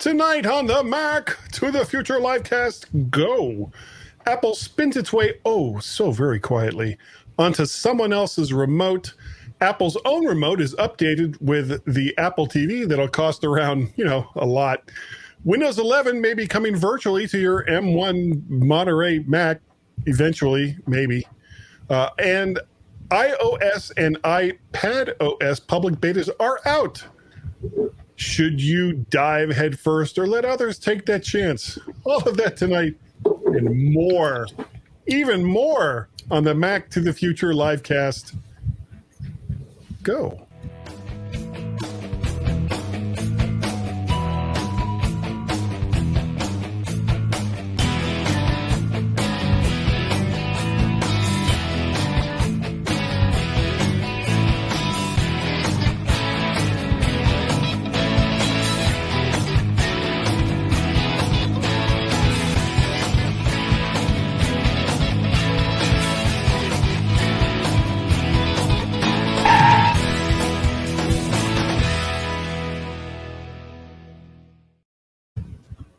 Tonight on the Mac to the Future Livecast, go. Apple spins its way, oh, so very quietly, onto someone else's remote. Apple's own remote is updated with the Apple TV that'll cost around, a lot. Windows 11 may be coming virtually to your M1 Monterrey Mac, eventually, maybe. And iOS and iPadOS public betas are out. Should you dive headfirst or let others take that chance? All of that tonight and more, even more on the Mac to the Future Livecast. Go.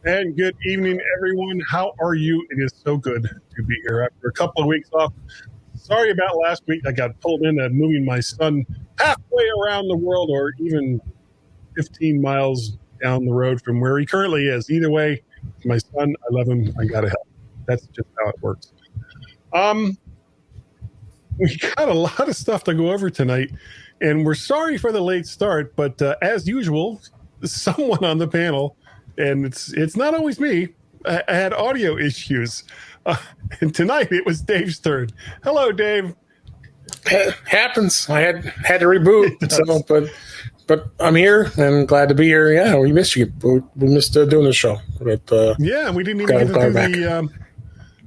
And good evening, everyone. How are you? It is so good to be here after a couple of weeks off. Sorry about last week. I got pulled into moving my son halfway around the world, or even 15 miles down the road from where he currently is. Either way, my son, I love him. I got to help. That's just how it works. We got a lot of stuff to go over tonight, and we're sorry for the late start, but as usual, someone on the panel, and it's not always me. I had audio issues. And tonight it was Dave's turn. Hello, Dave. It happens. I had to reboot. But I'm here and glad to be here. Yeah, we missed you. We missed doing the show. But, yeah, we didn't even get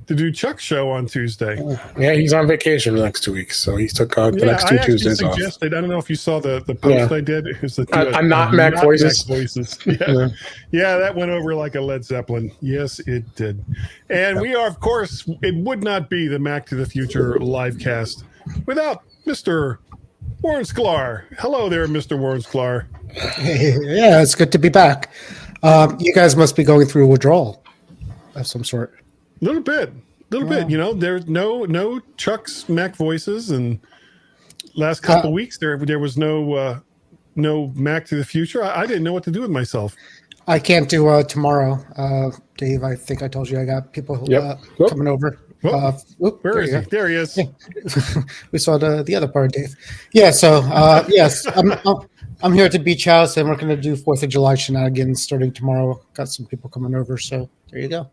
to do Chuck's show on Tuesday. Yeah, he's on vacation the next 2 weeks, so he took the next two Tuesdays off. I don't know if you saw the post I did. It was I'm not Mac Voices. Yeah, that went over like a Led Zeppelin. Yes, it did. And we are, of course, it would not be the Mac to the Future livecast without Mr. Warren Sklar. Hello there, Mr. Warren Sklar. Yeah, it's good to be back. You guys must be going through a withdrawal of some sort. A little bit. There's no Chuck's Mac Voices, and last couple weeks there was no Mac to the Future. I didn't know what to do with myself. I can't do tomorrow, Dave. I think I told you I got people coming over. Where is he? There he is. Yeah. We saw the other part, Dave. Yeah. So yes, I'm here at the beach house, and we're going to do 4th of July shenanigans starting tomorrow. Got some people coming over, so there you go.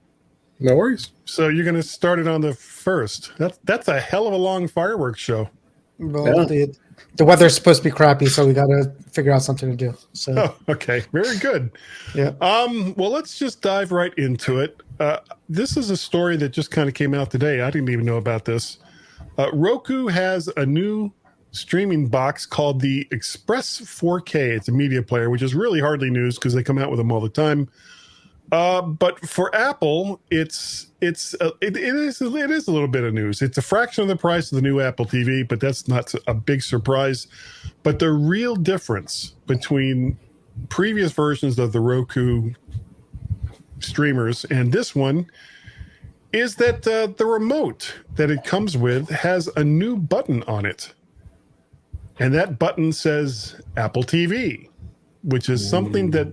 No worries. So you're going to start it on the 1st. That's a hell of a long fireworks show. Well, the weather's supposed to be crappy, so we got to figure out something to do. So okay, very good. Yeah. Well, let's just dive right into it. This is a story that just kind of came out today. I didn't even know about this. Roku has a new streaming box called the Express 4K. It's a media player, which is really hardly news because they come out with them all the time. But for Apple, it is a little bit of news. It's a fraction of the price of the new Apple TV, but that's not a big surprise. But the real difference between previous versions of the Roku streamers and this one is that the remote that it comes with has a new button on it. And that button says Apple TV, which is something that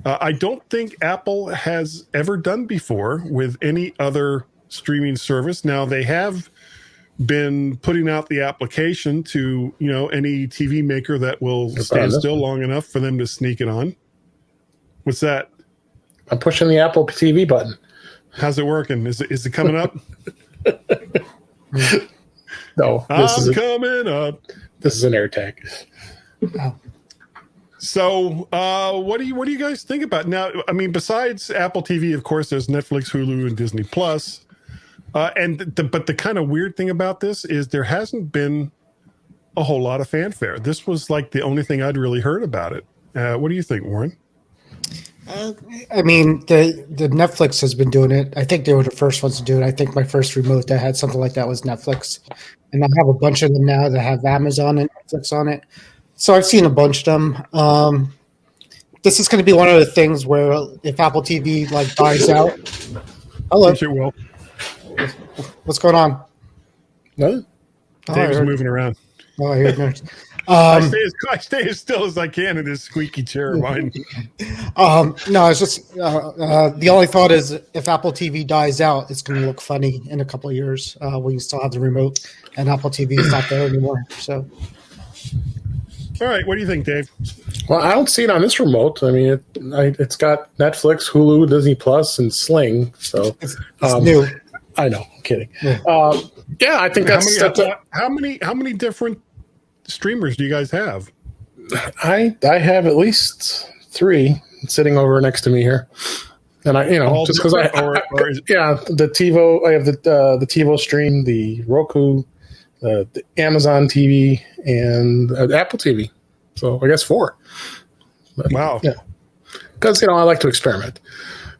I don't think Apple has ever done before with any other streaming service. Now, they have been putting out the application to, any TV maker that will stand still long enough for them to sneak it on. What's that? I'm pushing the Apple TV button. How's it working? Is it coming up? No. Coming up. This is an AirTag. Oh. So, what do you guys think about now? I mean, besides Apple TV, of course, there's Netflix, Hulu, and Disney Plus. But the kind of weird thing about this is there hasn't been a whole lot of fanfare. This was like the only thing I'd really heard about it. What do you think, Warren? I mean, the Netflix has been doing it. I think they were the first ones to do it. I think my first remote that had something like that was Netflix. And I have a bunch of them now that have Amazon and Netflix on it. So I've seen a bunch of them. this is going to be one of the things where if Apple TV like dies out. Hello. Yes, it will. What's going on? No. Dave's moving around. Oh, I heard nerds. I stay as still as I can in this squeaky chair of mine. No, it's just the only thought is if Apple TV dies out, it's going to look funny in a couple of years when you still have the remote and Apple TV is not there anymore. So, all right, what do you think, Dave? Well, I don't see it on this remote. I mean, it's got Netflix, Hulu, Disney Plus, and Sling. So it's new. I know. I'm kidding. Yeah, I think how many different streamers do you guys have? I have at least 3 sitting over next to me here, and just because the TiVo, I have the TiVo stream, the Roku, the Amazon TV, and Apple TV. So I guess 4. But, wow. Yeah, because I like to experiment.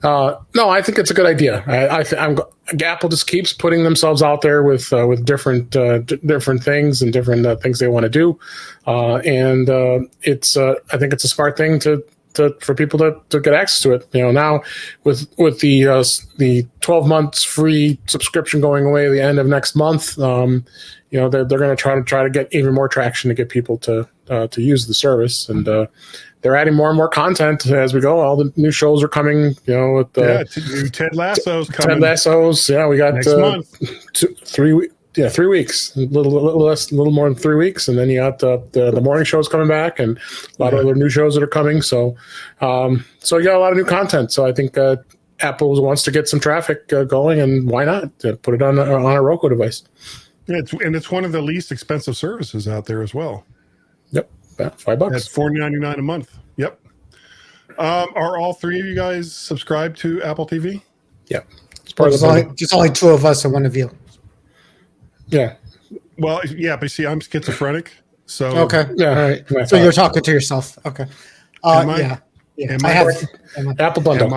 No, I think it's a good idea. Apple just keeps putting themselves out there with different things and different things they want to do, and it's I think it's a smart thing for people to get access to it. Now with the 12 months free subscription going away at the end of next month, they're going to try to get even more traction to get people to use the service, and they're adding more and more content as we go. All the new shows are coming. With Ted Lasso's coming. Ted Lasso's. Yeah, we got next month. 3 weeks. Yeah, 3 weeks. A little more than 3 weeks, and then you got the morning shows coming back, and a lot of other new shows that are coming. So, so you got a lot of new content. So I think Apple wants to get some traffic going, and why not put it on a Roku device? Yeah, it's one of the least expensive services out there as well. Yep, about $5. That's $4.99 a month. Yep. Are all 3 of you guys subscribed to Apple TV? Yeah. Just only 2 of us and 1 of you. Yeah. Well, yeah, but see, I'm schizophrenic, so okay. Yeah. All right. So you're talking to yourself. Okay. Yeah. I have Apple bundle.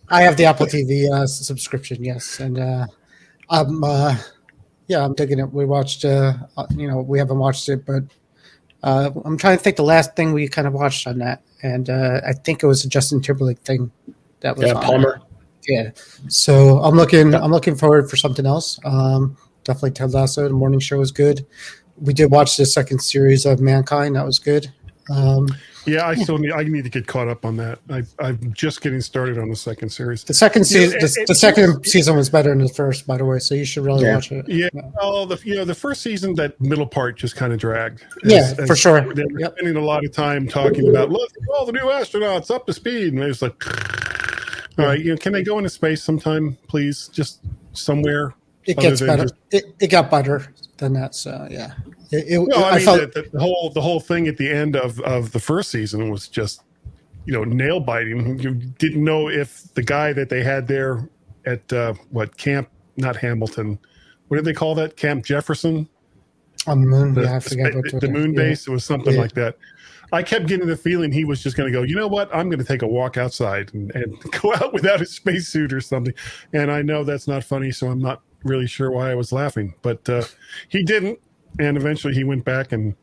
I have the Apple TV subscription. Yes, and I'm digging it. We watched. We haven't watched it, but I'm trying to think the last thing we kind of watched on that, and I think it was a Justin Timberlake thing that was on. Palmer. Yeah. So I'm looking forward for something else. Definitely Ted Lasso. The morning show was good. We did watch the second series of Mankind. That was good. Yeah, I need to get caught up on that. I'm just getting started on the second series. The second season, the second season was better than the first, by the way. So you should really watch it. Yeah. Well, the first season, that middle part just kind of dragged. For sure. They were spending a lot of time talking about look, all the new astronauts up to speed, and it was like, all right, can they go into space sometime, please? Just somewhere. It gets better. It got better than that. So yeah. The whole thing at the end of the first season was just, nail biting. You didn't know if the guy that they had there at Camp, not Hamilton, what did they call that? Camp Jefferson? On the moon. I forgot the moon base. It was something like that. I kept getting the feeling he was just going to go, you know what? I'm going to take a walk outside and go out without a spacesuit or something. And I know that's not funny, so I'm not really sure why I was laughing. But he didn't. And eventually he went back, and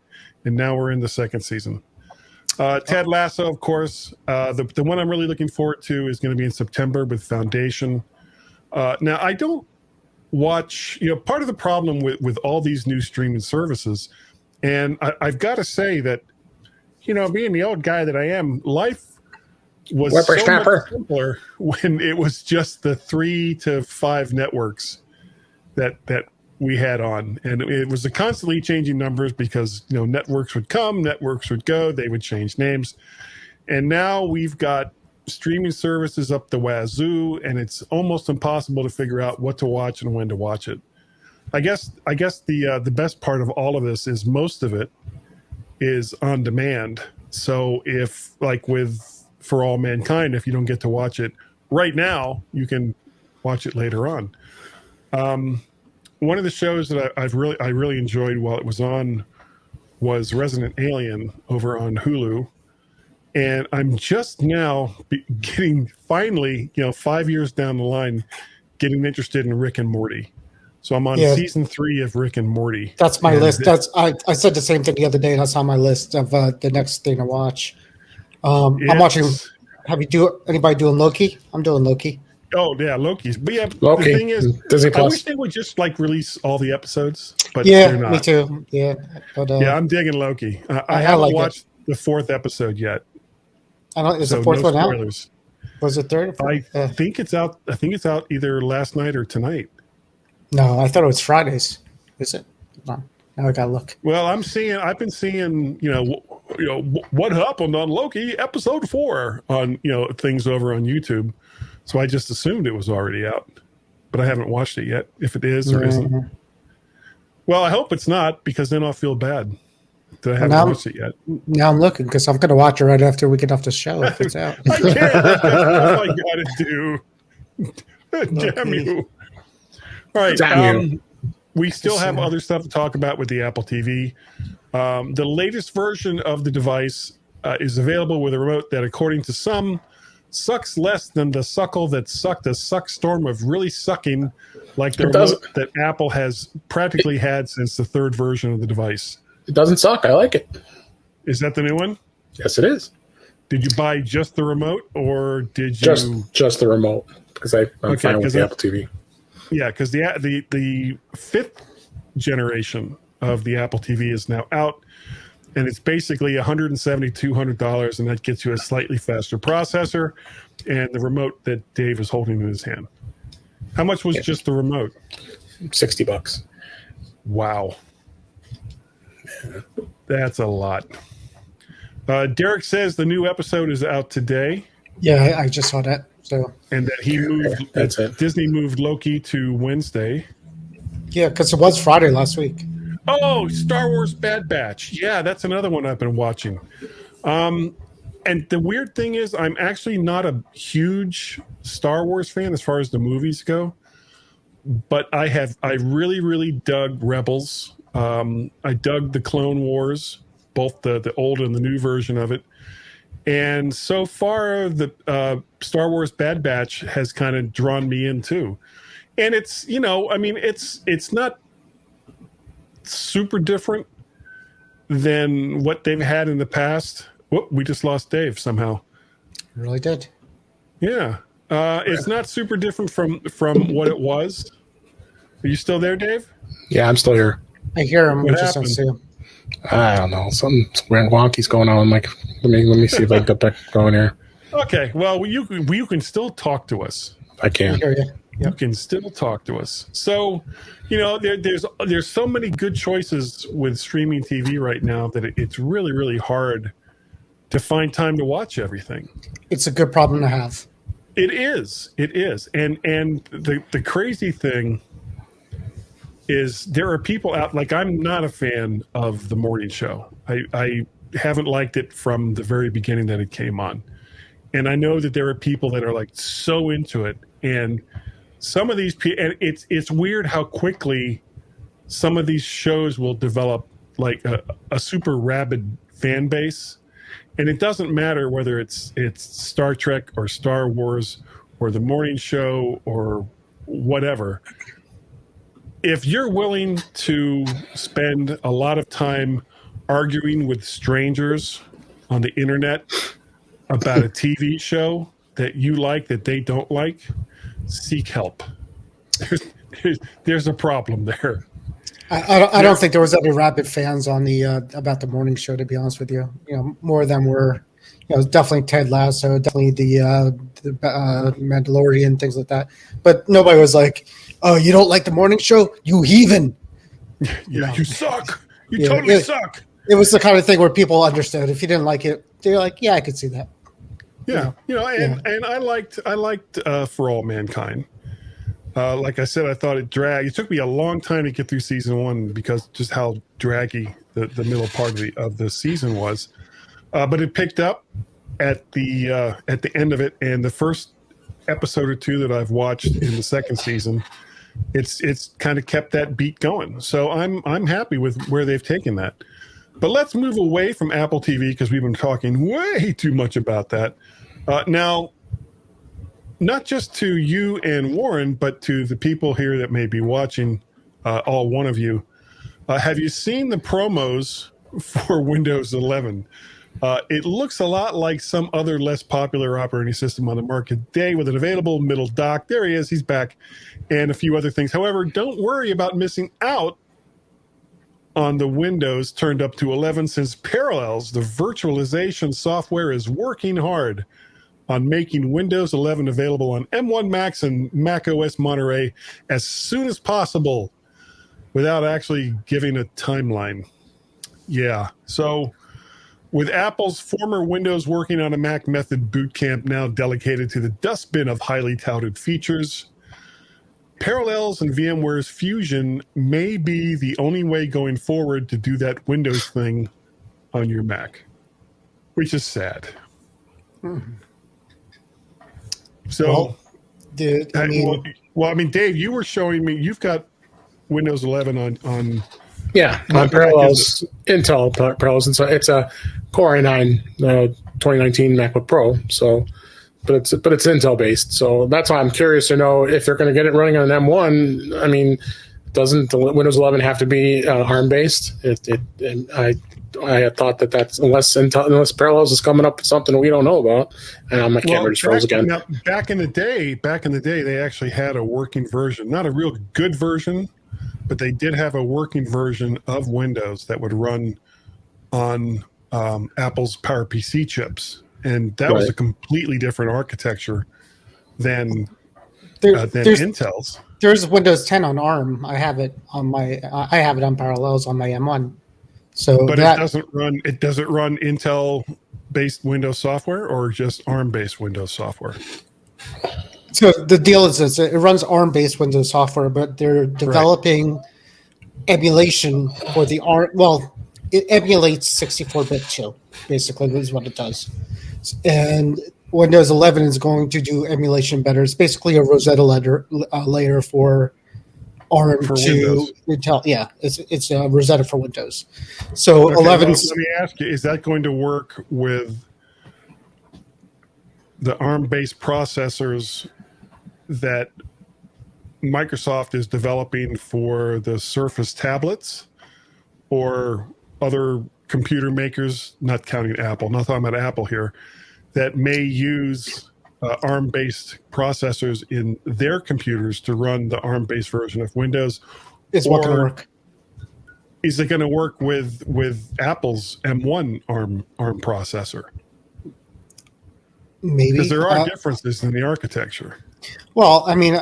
now we're in the second season. Ted Lasso, of course. The one I'm really looking forward to is going to be in September with Foundation. Now, I don't watch, part of the problem with all these new streaming services, and I've got to say that, being the old guy that I am, life was so much simpler when it was just the 3 to 5 networks that we had on, and it was a constantly changing numbers because networks would come, networks would go, they would change names, and now we've got streaming services up the wazoo, and it's almost impossible to figure out what to watch and when to watch it. I guess the best part of all of this is most of it is on demand. So if, like with For All Mankind, if you don't get to watch it right now, you can watch it later on. One of the shows that I really enjoyed while it was on was Resident Alien over on Hulu, and I'm just now getting finally, 5 years down the line, getting interested in Rick and Morty. So I'm on season 3 of Rick and Morty. That's my list. I said the same thing the other day. That's on my list of the next thing to watch. I'm watching. Anybody doing Loki? I'm doing Loki. Oh yeah, Loki's. But yeah, Loki, the thing is, Disney I Plus. wish they would just like release all the episodes, but they're not. Me too. Yeah, but Yeah, I'm digging Loki. I I haven't like watched the 4th episode yet. I don't. Is So the 4th no one spoilers. out? Was it third? I think it's out. I think it's out either last night or tonight. No, I thought it was Fridays. Is it? No. Now I gotta look. Well, I've been seeing, what happened on Loki episode 4 on, things over on YouTube. So I just assumed it was already out, but I haven't watched it yet. If it is or isn't. Well, I hope it's not, because then I'll feel bad that I haven't watched it yet. Now I'm looking because I'm gonna watch it right after we get off the show if it's out. I can't. That's all I gotta do. Damn you. All right. Damn you. We still have other stuff to talk about with the Apple TV. The latest version of the device is available with a remote that, according to some, sucks less than the suckle that sucked a suck storm of really sucking, like the remote that Apple has practically had since the 3rd version of the device. It doesn't suck. I like it. Is that the new one? Yes, it is. Did you buy just the remote, or did you just the remote? Because I'm fine with the Apple TV. Yeah, because the 5th generation of the Apple TV is now out, and it's basically $170, $200, and that gets you a slightly faster processor and the remote that Dave is holding in his hand. How much was just the remote? $60. Wow. That's a lot. Derek says the new episode is out today. Yeah, I just saw that. So, and that Disney moved Loki to Wednesday. Yeah, because it was Friday last week. Oh, Star Wars Bad Batch. Yeah, that's another one I've been watching. And the weird thing is, I'm actually not a huge Star Wars fan as far as the movies go, but I really, really dug Rebels. I dug the Clone Wars, both the old and the new version of it. And so far, the Star Wars Bad Batch has kind of drawn me in too. And it's, it's not super different than what they've had in the past. Whoop, we just lost Dave somehow. Really did. Yeah. It's not super different from what it was. Are you still there, Dave? Yeah, I'm still here. I hear him. We just don't see him. I don't know. Something wonky's going on. Like, let me see if I can get back going here. Okay. Well, you can still talk to us. I can. I hear you. You can still talk to us. So, there's so many good choices with streaming TV right now that it's really, really hard to find time to watch everything. It's a good problem to have. It is. And the crazy thing is there are people out, like, I'm not a fan of the morning show. I haven't liked it from the very beginning that it came on. And I know that there are people that are like so into it. And some of these people, and it's weird how quickly some of these shows will develop like a super rabid fan base. And it doesn't matter whether it's Star Trek or Star Wars or the morning show or whatever. If you're willing to spend a lot of time arguing with strangers on the internet about a TV show that you like that they don't like, seek help. There's a problem there. I don't think there was any rabid fans on the about the morning show, to be honest with you. More of them were, definitely Ted Lasso, definitely the Mandalorian, things like that. But nobody was like, "Oh, you don't like the morning show? You heathen! Yeah, you suck. You totally suck." It was the kind of thing where people understood. If you didn't like it, they're like, "Yeah, I could see that." Yeah, and I liked For All Mankind. Like I said, I thought it dragged. It took me a long time to get through season 1 because just how draggy the middle part of the season was. But it picked up at the end of it, and the first episode or two that I've watched in the second season, it's kind of kept that beat going. So I'm happy with where they've taken that. But let's move away from Apple TV because we've been talking way too much about that. Now, not just to you and Warren, but to the people here that may be watching, all one of you, have you seen the promos for Windows 11? It looks a lot like some other less popular operating system on the market today with an available middle dock. There he is. He's back. And a few other things. However, don't worry about missing out on the Windows turned up to 11 since Parallels, the virtualization software, is working hard on making Windows 11 available on M1 Macs and macOS Monterey as soon as possible without actually giving a timeline. Yeah, so with Apple's former Windows working on a Mac method boot camp now delegated to the dustbin of highly touted features, Parallels and VMware's Fusion may be the only way going forward to do that Windows thing on your Mac, which is sad. So, I mean, Dave, you were showing me you've got Windows 11 on on Parallels, Intel Parallels, and so it's a Core i9 2019 MacBook Pro. So, but it's Intel based. So that's why I'm curious to know if they're going to get it running on an M1. I mean, doesn't the Windows 11 have to be ARM based? I had thought that's unless Parallels is coming up with something we don't know about. And my camera just froze again. Now, back in the day, they actually had a working version, not a real good version, but they did have a working version of Windows that would run on Apple's PowerPC chips, and that was a completely different architecture than Intel's. There's Windows 10 on ARM. I have it on Parallels on my M1. So, but it doesn't run Intel-based Windows software, or just ARM-based Windows software. So the deal is this: it runs ARM-based Windows software, but they're developing emulation for the ARM. Well, it emulates 64-bit too. Basically, is what it does. And Windows 11 is going to do emulation better. It's basically a Rosetta layer for ARM for to Windows. Intel. Yeah, it's a Rosetta for Windows. So 11. Let me ask you: is that going to work with the ARM-based processors that Microsoft is developing for the Surface tablets, or other computer makers, not counting Apple, not talking about Apple here, that may use ARM-based processors in their computers to run the ARM-based version of Windows? Is what going to work? Is it going to work with Apple's M1 ARM processor? Maybe. Because there are differences in the architecture. Well, I mean,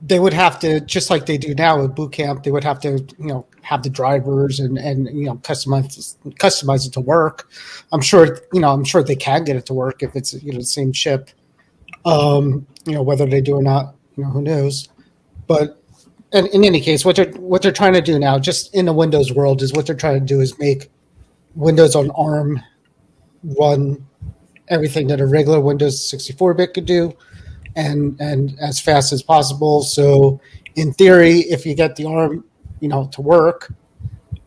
they would have to, just like they do now with Boot Camp, they would have to, have the drivers and customize it to work. I'm sure they can get it to work if it's the same chip. Whether they do or not, who knows. But in any case, what they're trying to do now, just in the Windows world, is what they're trying to do is make Windows on ARM run everything that a regular Windows 64-bit could do, and as fast as possible. So in theory, if you get the ARM, to work,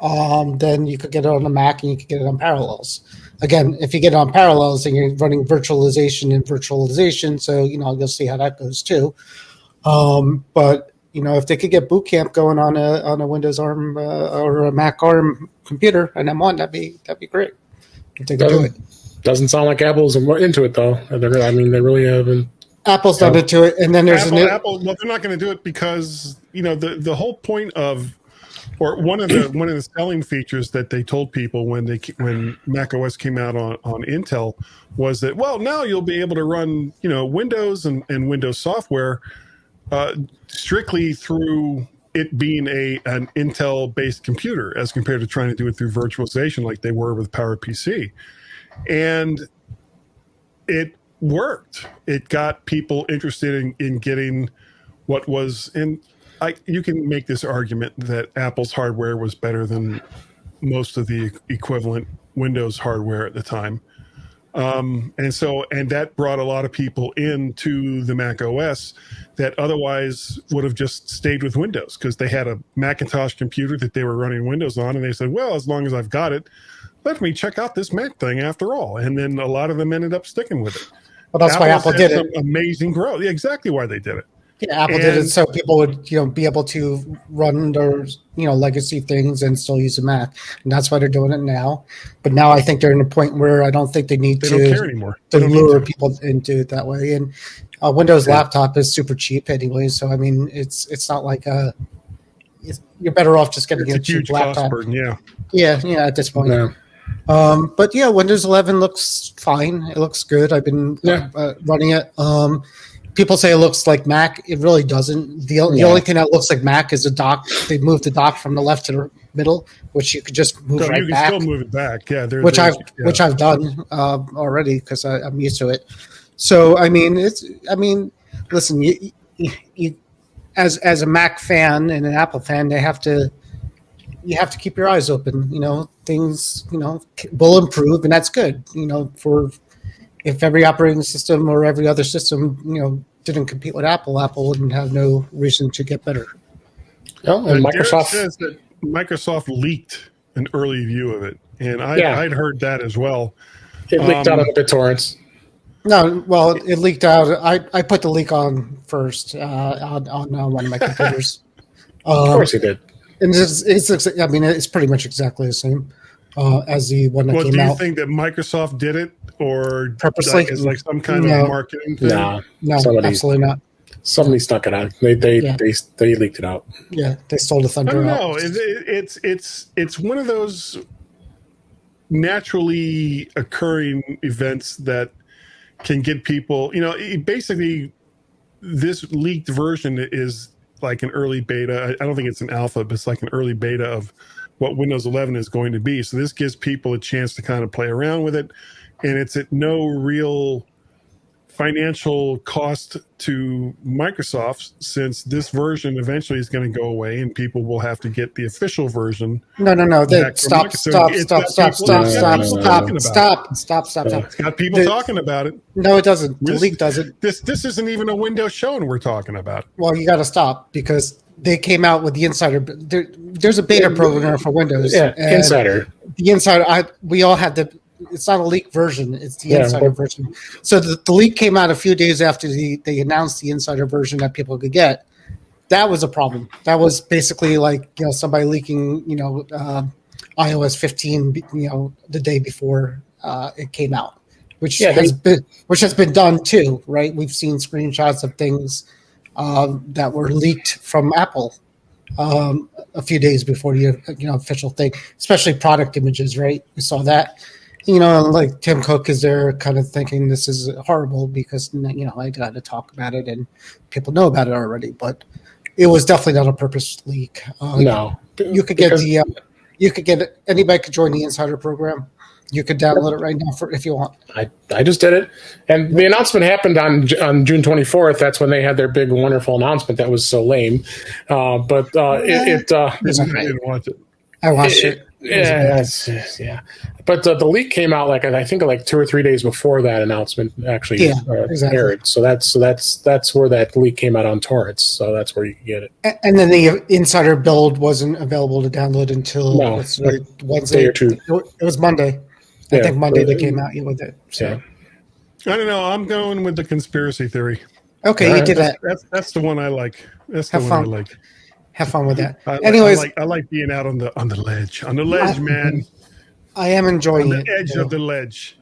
then you could get it on the Mac and you could get it on Parallels. Again, if you get it on Parallels, then you're running virtualization. So, you'll see how that goes too. But, if they could get Boot Camp going on a Windows ARM or a Mac ARM computer, an M1, that'd be great. If they could do it. Doesn't sound like Apple's into it, though. They really haven't. Apple's not into it, and then there's Apple. Well, they're not going to do it because the whole point of, or one of the selling features that they told people when macOS came out on Intel was that, well, now you'll be able to run Windows and Windows software strictly through it being an Intel based computer, as compared to trying to do it through virtualization like they were with PowerPC. And it worked. It got people interested in getting what was, and you can make this argument that Apple's hardware was better than most of the equivalent Windows hardware at the time. And that brought a lot of people into the Mac OS that otherwise would have just stayed with Windows, because they had a Macintosh computer that they were running Windows on, and they said, well, as long as I've got it, let me check out this Mac thing after all. And then a lot of them ended up sticking with it. Well, that's why Apple did it. Some amazing growth. Yeah, exactly why they did it. Yeah, Apple did it so people would, be able to run their, legacy things and still use a Mac, and that's why they're doing it now. But now I think they're in a point where I don't think they need They don't care anymore. to lure people into it that way. And Windows laptop is super cheap anyway, so I mean, it's not like you're better off just getting a cheap laptop. Cost burden, yeah. Yeah, at this point. No. But yeah, Windows 11 looks fine. It looks good. I've been running it. People say it looks like Mac. It really doesn't. The only thing that looks like Mac is the dock. They moved the dock from the left to the middle, which you could just move right back. You can still move it back, yeah. Which I've done already because I'm used to it. So I mean, listen, you as a Mac fan and an Apple fan, you have to keep your eyes open. Things will improve, and that's good. For if every operating system or every other system, didn't compete with Apple wouldn't have no reason to get better. Oh, and Microsoft says that Microsoft leaked an early view of it, and I'd heard that as well. It leaked out of the BitTorrents. No, well, it leaked out. I put the leak on first on one of my computers. Of course, you did. And it's pretty much exactly the same as the one that came out. Do you think that Microsoft did it, or purposely? Is like some kind of marketing thing? No, absolutely not. Somebody snuck it out. They leaked it out. Yeah, they stole the thunder. I don't know. It's one of those naturally occurring events that can get people. Basically, this leaked version is like an early beta. I don't think it's an alpha, but it's like an early beta of what Windows 11 is going to be. So this gives people a chance to kind of play around with it, and it's at no real financial cost to Microsoft, since this version eventually is going to go away and people will have to get the official version. No. Stop. It's got people talking about it. No, it doesn't. The leak doesn't. This isn't even a Windows show, and we're talking about it. Well, you got to stop because they came out with the Insider. There's a beta program for Windows. Yeah, Insider. The Insider. We all had the. It's not a leaked version. It's the Insider version. So the leak came out a few days after they announced the Insider version that people could get. That was a problem. That was basically like somebody leaking iOS 15 the day before it came out, which has been done too, right? We've seen screenshots of things that were leaked from Apple a few days before the official thing, especially product images, right? We saw that. Like Tim Cook is there kind of thinking this is horrible because, I got to talk about it and people know about it already, but it was definitely not a purpose leak. No. You could get anybody could join the Insider program. You could download it right now if you want. I just did it. And the announcement happened on June 24th. That's when they had their big, wonderful announcement that was so lame. I didn't watch it. I watched it. Yeah. But the leak came out like 2 or 3 days before that announcement actually aired. So that's where that leak came out on torrents. So that's where you can get it. And then the Insider build wasn't available to download until Wednesday or two. It was Monday. I think Monday they came out with it. So. Yeah. I don't know. I'm going with the conspiracy theory. Okay, you did that. That's the one I like. That's the one I like. Have fun with that. Anyways, I like being out on the ledge. On the ledge, man. I am enjoying it. On the edge of the ledge.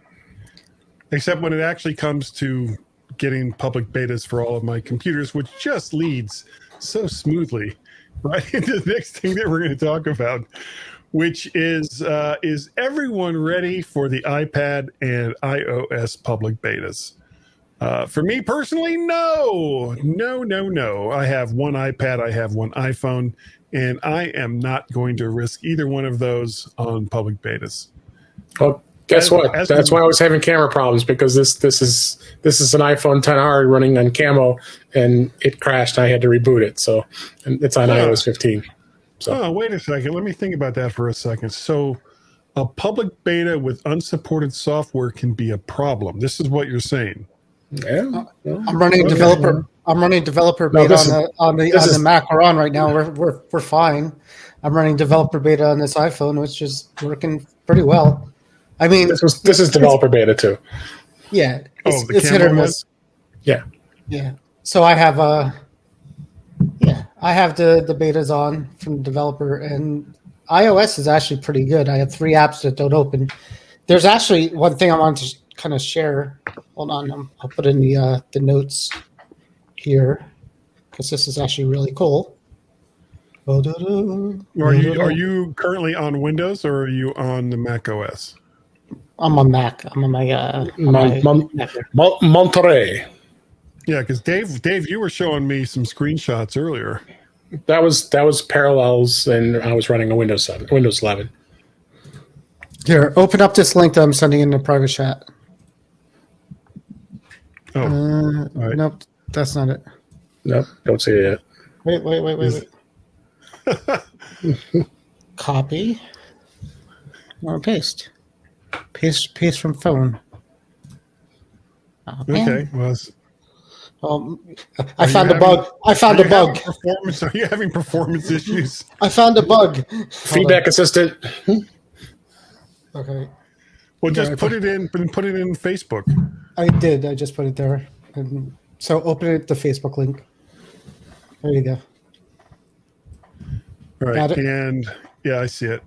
Except when it actually comes to getting public betas for all of my computers, which just leads so smoothly right into the next thing that we're going to talk about, which is everyone ready for the iPad and iOS public betas? For me personally, no. I have one iPad, I have one iPhone, and I am not going to risk either one of those on public betas. Well, guess what? That's why I was having camera problems, because this is an iPhone XR running on Camo, and it crashed. I had to reboot it, so and it's on iOS 15. So wait a second. Let me think about that for a second. So a public beta with unsupported software can be a problem. This is what you're saying. Yeah, I'm running developer. I'm running developer beta on the Mac we're on right now. We're fine. I'm running developer beta on this iPhone, which is working pretty well. I mean, this is developer beta too. Yeah, it's hit or miss. Yeah. So I have I have the betas on from the developer, and iOS is actually pretty good. I have 3 apps that don't open. There's actually one thing I wanted to kind of share. Hold on, I'll put in the notes here because this is actually really cool. Are you currently on Windows or are you on the Mac OS? I'm on Mac. I'm on my Monterrey. Yeah, because Dave, you were showing me some screenshots earlier. That was parallels, and I was running a Windows 11. Here, open up this link that I'm sending in the private chat. Oh, all right. Nope, that's not it. Nope, don't see it yet. Wait. Copy or paste. Paste from phone. Okay. Well, I found a bug. Are you having performance issues? I found a bug. Feedback assistant. Okay. Well, just put it in Facebook. I did. I just put it there. And so open it, the Facebook link. There you go. All right. Got it? And yeah, I see it.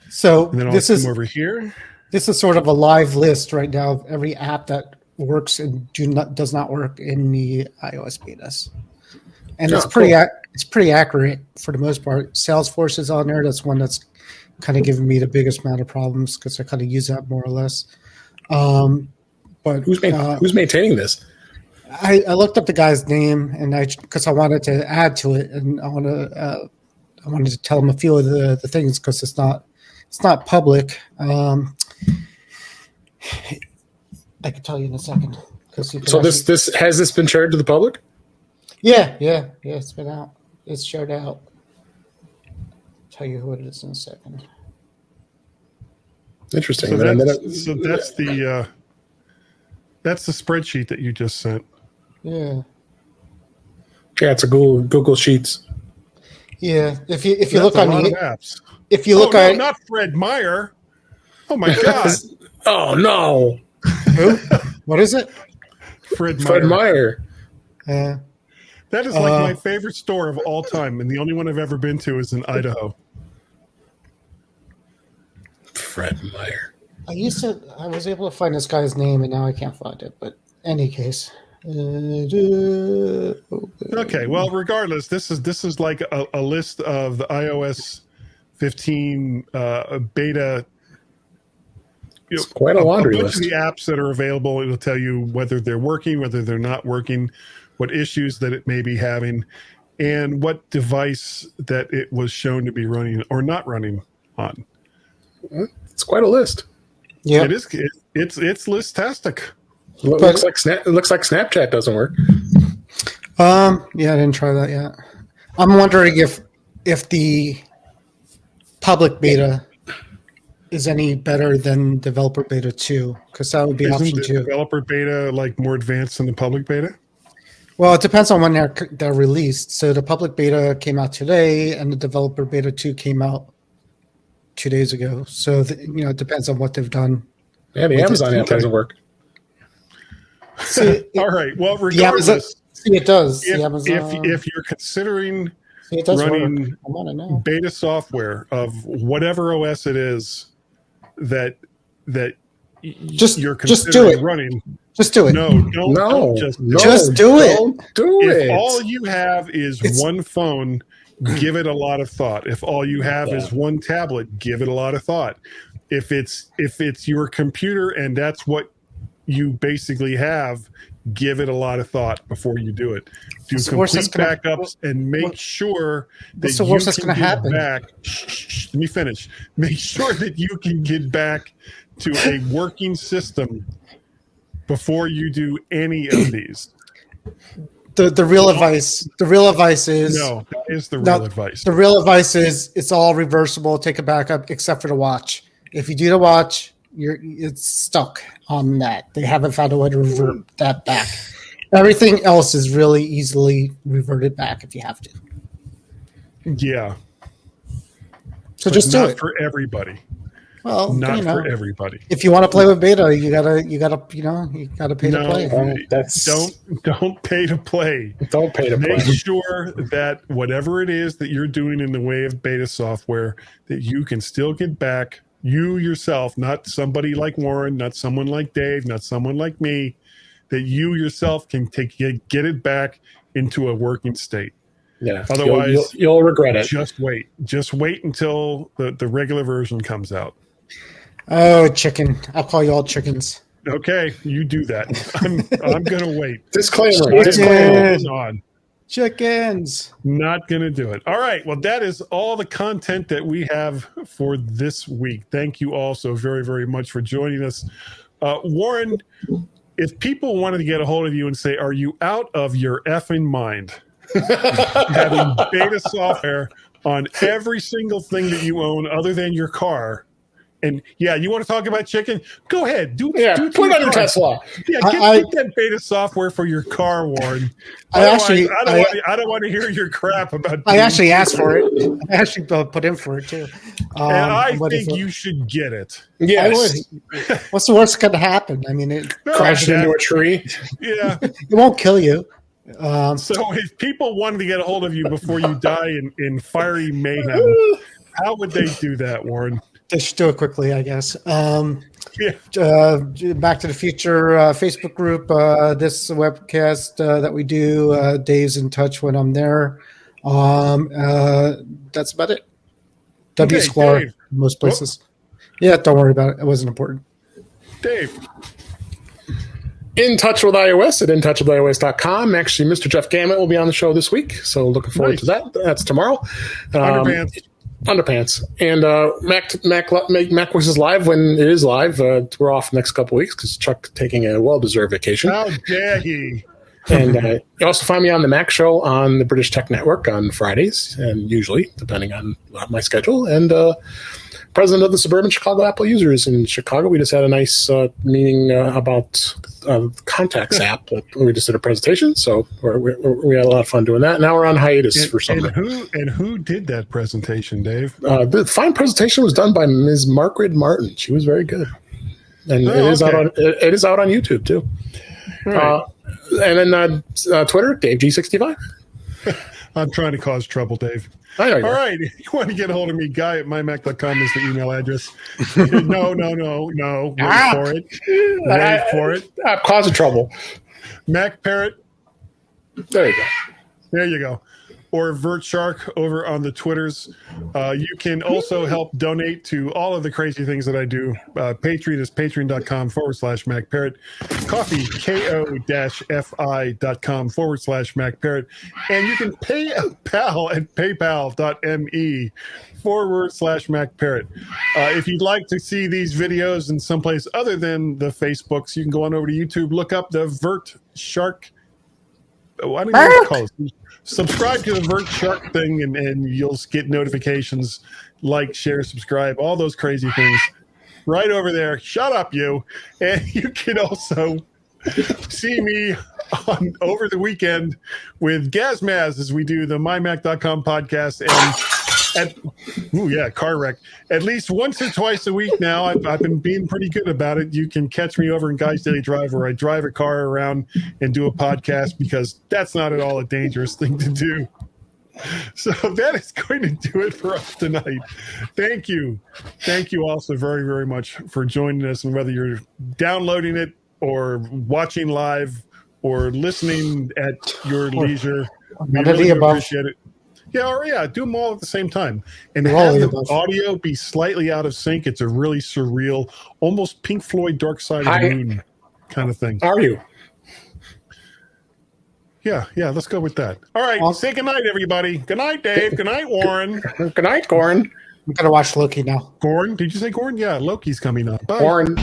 So and then this come over here. This is sort of a live list right now of every app that works and does not work in the iOS betas. And it's pretty accurate for the most part. Salesforce is on there. That's one that's kind of giving me the biggest amount of problems because I kind of use that more or less. But who's maintaining this? I looked up the guy's name and because I wanted to add to it, and I wanted to tell him a few of the things because it's not public. I can tell you in a second. So this has this been shared to the public? Yeah, it's been out. It's shared out. I'll tell you who it is in a second. Interesting. So that's the spreadsheet that you just sent. Yeah. Yeah, it's a Google Sheets. Yeah, if you look on the apps. If you look at not Fred Meyer. Oh my God. Oh no. Who? What is it? Fred Meyer. That is like my favorite store of all time, and the only one I've ever been to is in Idaho. Fred Meyer. I was able to find this guy's name, and now I can't find it. But any case. Okay, well, regardless, this is like a list of the iOS 15 beta. It's quite a laundry bunch list. Of the apps that are available, it'll tell you whether they're working, whether they're not working, what issues that it may be having, and what device that it was shown to be running or not running on. It's quite a list. Yeah, it is. It's listastic. It looks like Snapchat doesn't work. Yeah, I didn't try that yet. I'm wondering if the public beta is any better than developer beta 2, because that would be option 2. Developer beta like more advanced than the public beta? Well, it depends on when they're released. So the public beta came out today, and the developer beta 2 came out 2 days ago. So it depends on what they've done. Yeah, the Amazon app doesn't work. See, all right. Well, regardless, it does. If you're considering running beta software of whatever OS it is that you're considering running, just do it. Don't just do it. Don't do it. If all you have is one phone, give it a lot of thought. If all you have is one tablet, give it a lot of thought. If it's your computer and that's what you basically have, give it a lot of thought before you do it. Do complete backups and make sure that you can get back. Let me finish. Make sure that you can get back to a working system before you do any of these. The real advice. The real advice is that is the real advice. The real advice is it's all reversible. Take a backup, except for the watch. If you do the watch, it's stuck on that. They haven't found a way to revert that back. Everything else is really easily reverted back if you have to. Yeah. So just do it for everybody. Well, not for everybody. If you want to play with beta, you gotta pay to play. Don't pay to play. Don't pay to play. Make sure that whatever it is that you're doing in the way of beta software, that you can still get back you yourself, not somebody like Warren, not someone like Dave, not someone like me, that you yourself can get it back into a working state. Yeah. Otherwise, you'll regret it. Just wait until the regular version comes out. Oh, chicken! I'll call you all chickens. Okay, you do that. I'm gonna wait. Disclaimer. Chickens. Not gonna do it. All right. Well, that is all the content that we have for this week. Thank you all so very, very much for joining us, Warren. If people wanted to get a hold of you and say, "Are you out of your effing mind?" Having beta software on every single thing that you own other than your car. And you want to talk about chicken? Go ahead. Put it on your Tesla. Yeah, get that beta software for your car, Warren. I don't want to hear your crap about. I actually asked for it. I actually put in for it too. And I think you should get it. Yes. I would. What's the worst that could happen? I mean, it crashed into a tree. Yeah, it won't kill you. So if people wanted to get a hold of you before you die in fiery mayhem, how would they do that, Warren? They should do it quickly, I guess. Back to the Future Facebook group. This webcast that we do, Dave's in touch when I'm there. That's about it. W Square, most places. Yeah, don't worry about it. It wasn't important. Dave. In Touch with iOS at intouchwithios.com. Actually, Mr. Jeff Gamet will be on the show this week, so looking forward to that. That's tomorrow. Underpants. And MacWorks is live when it is live. We're off the next couple of weeks because Chuck taking a well-deserved vacation. How dare he? And you also find me on the Mac Show on the British Tech Network on Fridays, and usually, depending on my schedule. And president of the Suburban Chicago Apple users in Chicago. We just had a nice meeting about Contacts app. We just did a presentation, so we had a lot of fun doing that. Now we're on hiatus for summer. And who did that presentation, Dave? The fine presentation was done by Ms. Margaret Martin. She was very good, and it is out on YouTube too. Right. And then Twitter, DaveG65. I'm trying to cause trouble, Dave. I know. All right. If you want to get a hold of me, guy at mymac.com is the email address. No. Wait for it. I'm causing trouble. Mac Parrot. There you go. Or VertShark over on the Twitters. You can also help donate to all of the crazy things that I do. Patreon is patreon.com/MacParrot. Coffee, ko-fi.com/MacParrot. And you can pay a pal at paypal.me/MacParrot. If you'd like to see these videos in someplace other than the Facebooks, you can go on over to YouTube, look up the VertShark. I don't know what to call it. Subscribe to the VertShark thing, and you'll get notifications, like, share, subscribe, all those crazy things right over there. Shut up, you. And you can also see me over the weekend with Gazmaz as we do the MyMac.com podcast. Car wreck. At least once or twice a week now. I've been being pretty good about it. You can catch me over in Guy's Daily Drive where I drive a car around and do a podcast because that's not at all a dangerous thing to do. So that is going to do it for us tonight. Thank you. Thank you also very, very much for joining us. And whether you're downloading it or watching live or listening at your leisure, we really appreciate it. Yeah, do them all at the same time. And have the audio be slightly out of sync. It's a really surreal, almost Pink Floyd Dark Side of the Moon kind of thing. Are you? Yeah, let's go with that. All right, say goodnight, everybody. Good night, Dave. Good night, Warren. Good night, Goran. I'm going to watch Loki now. Goran? Did you say Goran? Yeah, Loki's coming up. Bye. Goran.